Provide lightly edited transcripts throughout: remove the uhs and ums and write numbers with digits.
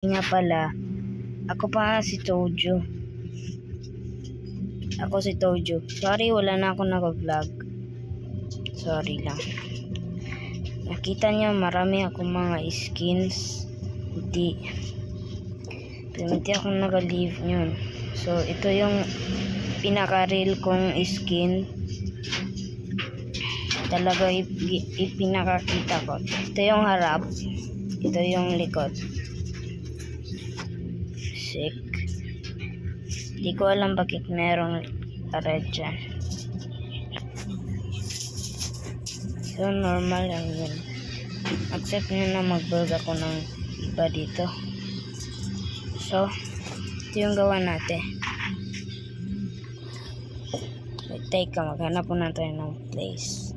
Nga pala, ako pa si Tojo. Ako si Tojo. Sorry, wala na ako nag-vlog. Sorry lang. Nakita niyo marami akong mga skins. Hindi ako nag-leave yun. So, ito yung pinaka-real kong skin. Talaga ipinakakita ko. Ito yung harap. Ito yung likod. Sick. Hindi ko alam bakit merong red dyan. So, normal lang yun. Accept nyo na mag-build ako ng iba dito. So, ito yung gawa natin. Wait, teka, maghanap po na tayo ng place.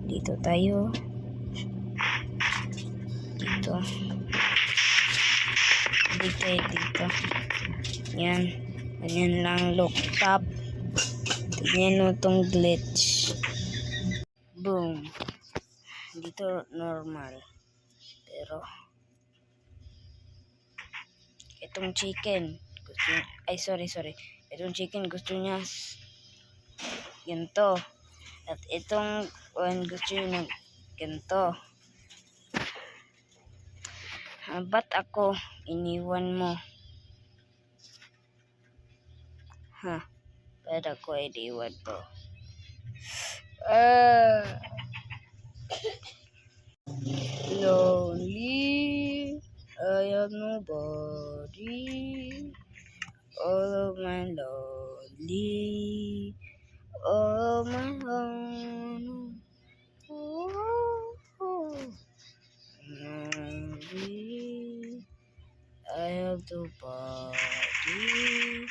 Dito tayo. Dito. Dito. Yan. Ganyan lang look top. Tignan mo itong glitch. Boom. Dito normal. Pero itong chicken gusto niya, sorry. Itong chicken gusto niya ganito. At itong one gusto niya ganito. Ba't ako iniwan mo? Ba't ako iniwan mo? Lonely, I have nobody. All of my lonely, all of my own. Lonely, I have nobody.